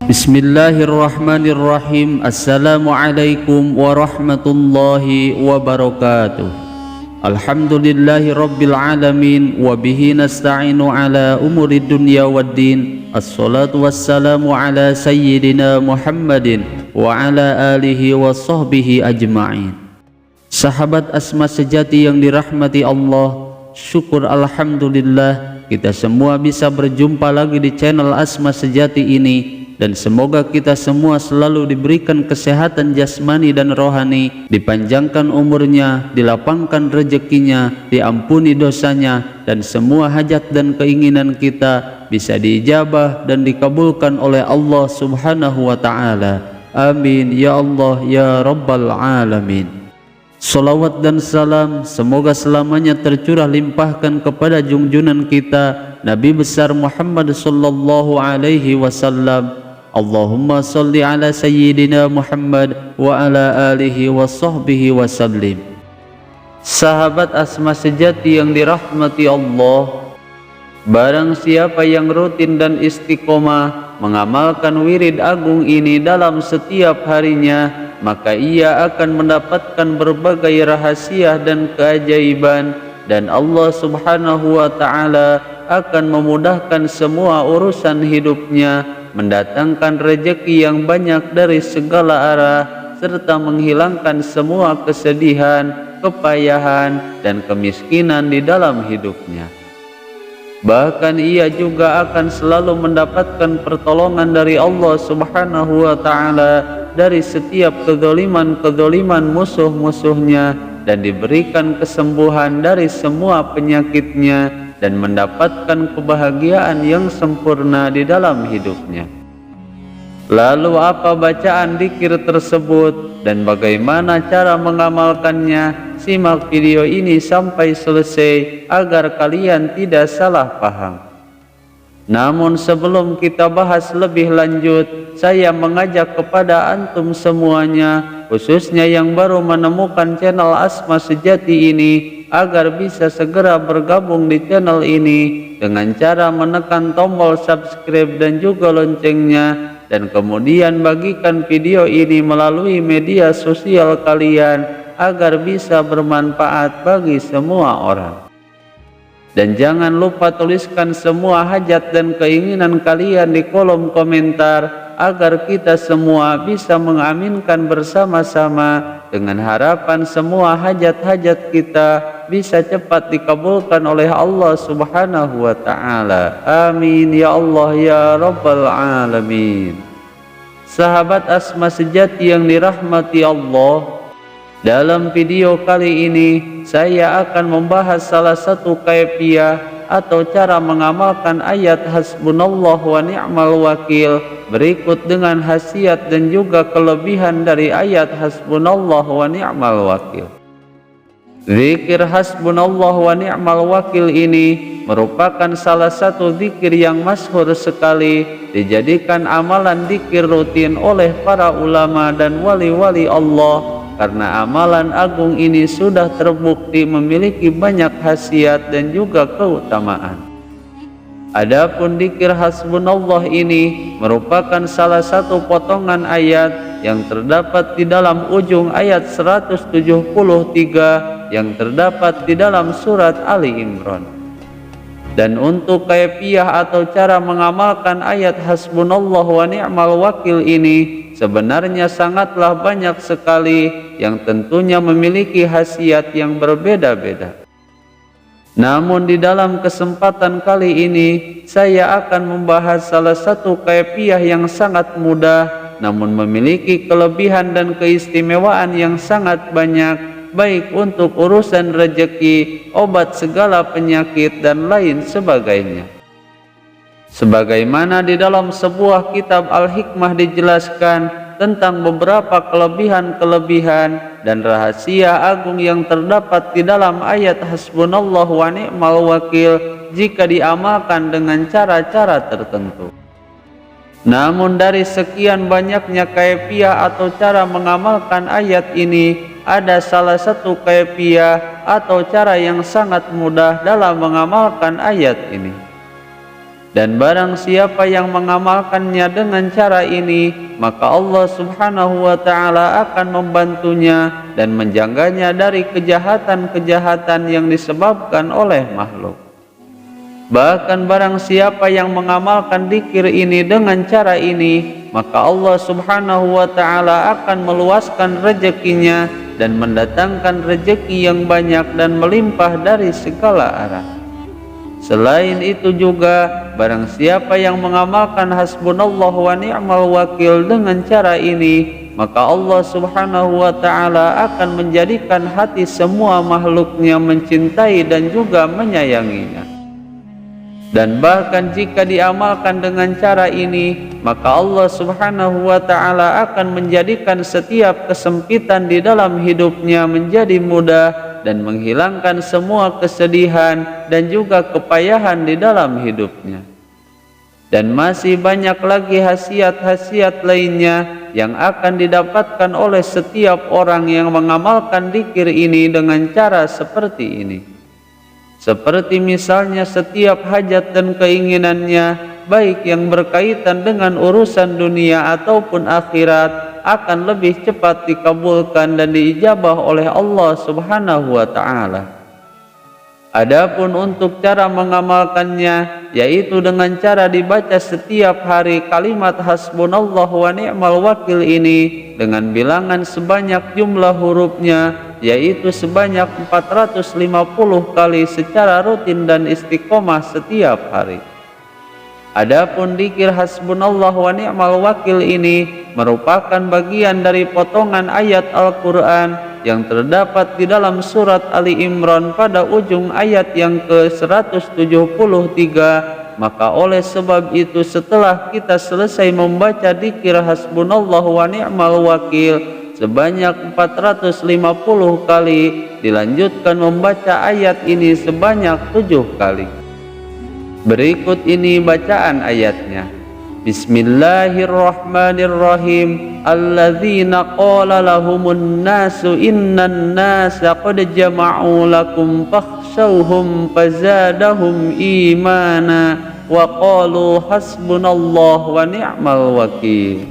Bismillahirrahmanirrahim. Assalamualaikum warahmatullahi wabarakatuh. Alhamdulillahi rabbil alamin. Wabihi nasta'inu ala umuri dunya waddin. Assalatu wassalamu ala sayyidina Muhammadin wa ala alihi wa sahbihi ajma'in. Sahabat Asma sejati yang dirahmati Allah, syukur alhamdulillah kita semua bisa berjumpa lagi di channel Asma Sejati ini. Dan semoga kita semua selalu diberikan kesehatan jasmani dan rohani, dipanjangkan umurnya, dilapangkan rezekinya, diampuni dosanya, dan semua hajat dan keinginan kita bisa diijabah dan dikabulkan oleh Allah Subhanahu wa Ta'ala. Amin ya Allah ya Rabbal Alamin. Salawat dan salam semoga selamanya tercurah limpahkan kepada junjunan kita Nabi besar Muhammad sallallahu alaihi wasallam. Allahumma salli ala sayyidina Muhammad wa ala alihi wa sahbihi wa sallim. Sahabat Asma sejati yang dirahmati Allah, barang siapa yang rutin dan istiqomah mengamalkan wirid agung ini dalam setiap harinya, maka ia akan mendapatkan berbagai rahasia dan keajaiban, dan Allah Subhanahu wa Ta'ala akan memudahkan semua urusan hidupnya, mendatangkan rezeki yang banyak dari segala arah, serta menghilangkan semua kesedihan, kepayahan, dan kemiskinan di dalam hidupnya. Bahkan ia juga akan selalu mendapatkan pertolongan dari Allah Subhanahu wa Ta'ala dari setiap kezaliman-kezaliman musuh-musuhnya, dan diberikan kesembuhan dari semua penyakitnya, dan mendapatkan kebahagiaan yang sempurna di dalam hidupnya. Lalu apa bacaan dzikir tersebut dan bagaimana cara mengamalkannya? Simak video ini sampai selesai agar kalian tidak salah paham. Namun sebelum kita bahas lebih lanjut, saya mengajak kepada antum semuanya, khususnya yang baru menemukan channel Asma Sejati ini, agar bisa segera bergabung di channel ini dengan cara menekan tombol subscribe dan juga loncengnya, dan kemudian bagikan video ini melalui media sosial kalian agar bisa bermanfaat bagi semua orang. Dan jangan lupa tuliskan semua hajat dan keinginan kalian di kolom komentar agar kita semua bisa mengaminkan bersama-sama, dengan harapan semua hajat-hajat kita bisa cepat dikabulkan oleh Allah Subhanahu wa Ta'ala. Amin ya Allah ya Rabbal Alamin. Sahabat Asma sejati yang dirahmati Allah, dalam video kali ini saya akan membahas salah satu kaifiyah atau cara mengamalkan ayat hasbunallah wa ni'mal wakil berikut dengan khasiat dan juga kelebihan dari ayat hasbunallah wa ni'mal wakil. Zikir hasbunallah wa ni'mal wakil ini merupakan salah satu zikir yang masyhur sekali, dijadikan amalan zikir rutin oleh para ulama dan wali-wali Allah, karena amalan agung ini sudah terbukti memiliki banyak khasiat dan juga keutamaan. Adapun dzikir hasbunallah ini merupakan salah satu potongan ayat yang terdapat di dalam ujung ayat 173 yang terdapat di dalam surat Ali Imran. Dan untuk kaifiyah atau cara mengamalkan ayat hasbunallah wa ni'mal wakil ini sebenarnya sangatlah banyak sekali, yang tentunya memiliki khasiat yang berbeda-beda. Namun di dalam kesempatan kali ini saya akan membahas salah satu kaifiyah yang sangat mudah namun memiliki kelebihan dan keistimewaan yang sangat banyak, baik untuk urusan rezeki, obat segala penyakit, dan lain sebagainya. Sebagaimana di dalam sebuah kitab Al-Hikmah dijelaskan tentang beberapa kelebihan-kelebihan dan rahasia agung yang terdapat di dalam ayat hasbunallah wa ni'mal wakil jika diamalkan dengan cara-cara tertentu. Namun dari sekian banyaknya kaifiah atau cara mengamalkan ayat ini, ada salah satu kaifiah atau cara yang sangat mudah dalam mengamalkan ayat ini. Dan barang siapa yang mengamalkannya dengan cara ini, maka Allah Subhanahu wa ta'ala akan membantunya dan menjaganya dari kejahatan-kejahatan yang disebabkan oleh makhluk. Bahkan barang siapa yang mengamalkan dzikir ini dengan cara ini, maka Allah Subhanahu wa ta'ala akan meluaskan rezekinya dan mendatangkan rezeki yang banyak dan melimpah dari segala arah. Selain itu juga, barang siapa yang mengamalkan hasbunallah wa ni'mal wakil dengan cara ini, maka Allah Subhanahu wa ta'ala akan menjadikan hati semua makhluknya mencintai dan juga menyayanginya. Dan bahkan jika diamalkan dengan cara ini, maka Allah Subhanahu wa ta'ala akan menjadikan setiap kesempitan di dalam hidupnya menjadi mudah dan menghilangkan semua kesedihan dan juga kepayahan di dalam hidupnya. Dan masih banyak lagi khasiat-khasiat lainnya yang akan didapatkan oleh setiap orang yang mengamalkan dzikir ini dengan cara seperti ini. Seperti misalnya setiap hajat dan keinginannya, baik yang berkaitan dengan urusan dunia ataupun akhirat, akan lebih cepat dikabulkan dan diijabah oleh Allah Subhanahu wa ta'ala. Adapun untuk cara mengamalkannya, yaitu dengan cara dibaca setiap hari kalimat hasbunallah wa ni'mal wakil ini dengan bilangan sebanyak jumlah hurufnya, yaitu sebanyak 450 kali secara rutin dan istiqomah setiap hari. Adapun dzikir hasbunallah wa ni'mal wakil ini merupakan bagian dari potongan ayat Al-Quran yang terdapat di dalam surat Ali Imran pada ujung ayat yang ke-173. Maka oleh sebab itu, setelah kita selesai membaca dzikir hasbunallah wa ni'mal wakil sebanyak 450 kali, dilanjutkan membaca ayat ini sebanyak 7 kali. Berikut ini bacaan ayatnya. Bismillahirrahmanirrahim. Alladzina qala lahumun nasu innan nasa qad jama'u lakum fakhshawhum fazadahum imana wa qalu hasbunallah wa ni'mal wakil.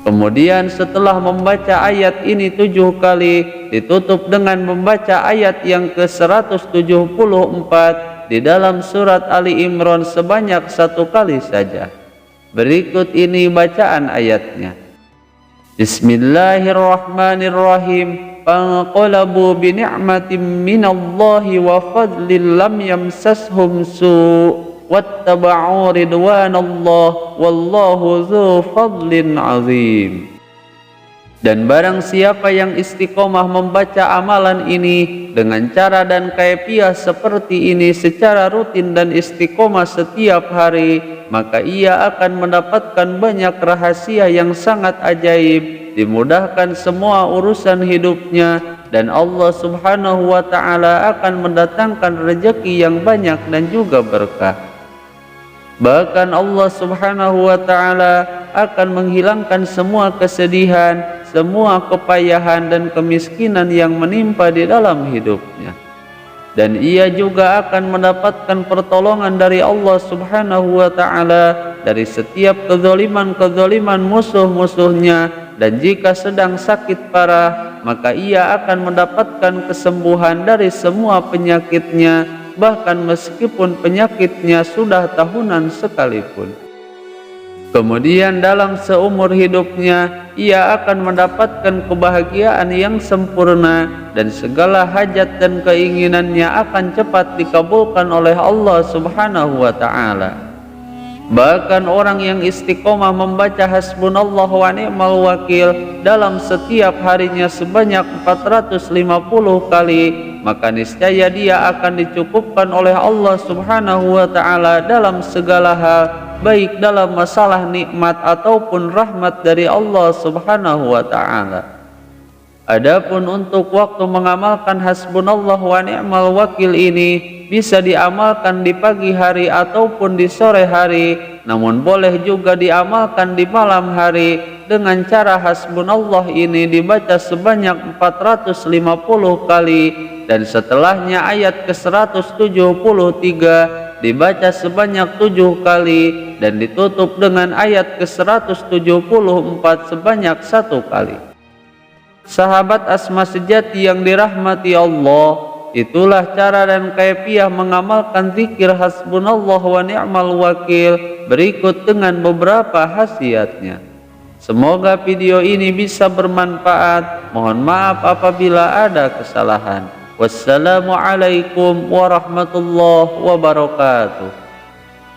Kemudian setelah membaca ayat ini 7 kali, ditutup dengan membaca ayat yang ke-174 di dalam surat Ali Imran sebanyak 1 kali saja. Berikut ini bacaan ayatnya. Bismillahirrahmanirrahim. Fanqalabu bi ni'matin minallahi wa fadlin lam yamsashum su' wattaba'u ridwanallah wallahu dzu fadlin azim. Dan barang siapa yang istiqomah membaca amalan ini dengan cara dan kaifiah seperti ini secara rutin dan istiqomah setiap hari, maka ia akan mendapatkan banyak rahasia yang sangat ajaib, dimudahkan semua urusan hidupnya, dan Allah Subhanahu wa ta'ala akan mendatangkan rezeki yang banyak dan juga berkah. Bahkan Allah Subhanahu wa ta'ala akan menghilangkan semua kesedihan, semua kepayahan dan kemiskinan yang menimpa di dalam hidupnya. Dan ia juga akan mendapatkan pertolongan dari Allah Subhanahu wa ta'ala dari setiap kezaliman-kezaliman musuh-musuhnya. Dan jika sedang sakit parah, maka ia akan mendapatkan kesembuhan dari semua penyakitnya, bahkan meskipun penyakitnya sudah tahunan sekalipun. Kemudian dalam seumur hidupnya, ia akan mendapatkan kebahagiaan yang sempurna dan segala hajat dan keinginannya akan cepat dikabulkan oleh Allah Subhanahu wa ta'ala. Bahkan orang yang istiqomah membaca hasbunallah wa ni'mal wakil dalam setiap harinya sebanyak 450 kali, maka niscaya dia akan dicukupkan oleh Allah Subhanahu wa ta'ala dalam segala hal, baik dalam masalah nikmat ataupun rahmat dari Allah Subhanahu wa ta'ala. Adapun untuk waktu mengamalkan hasbunallah wa ni'mal wakil ini bisa diamalkan di pagi hari ataupun di sore hari, namun boleh juga diamalkan di malam hari dengan cara hasbunallah ini dibaca sebanyak 450 kali dan setelahnya ayat ke-173 dibaca sebanyak 7 kali dan ditutup dengan ayat ke-174 sebanyak 1 kali. Sahabat Asma sejati yang dirahmati Allah, itulah cara dan kaifiah mengamalkan zikir hasbunallah wa ni'mal wakil berikut dengan beberapa khasiatnya. Semoga video ini bisa bermanfaat. Mohon maaf apabila ada kesalahan. Wassalamualaikum warahmatullahi wabarakatuh.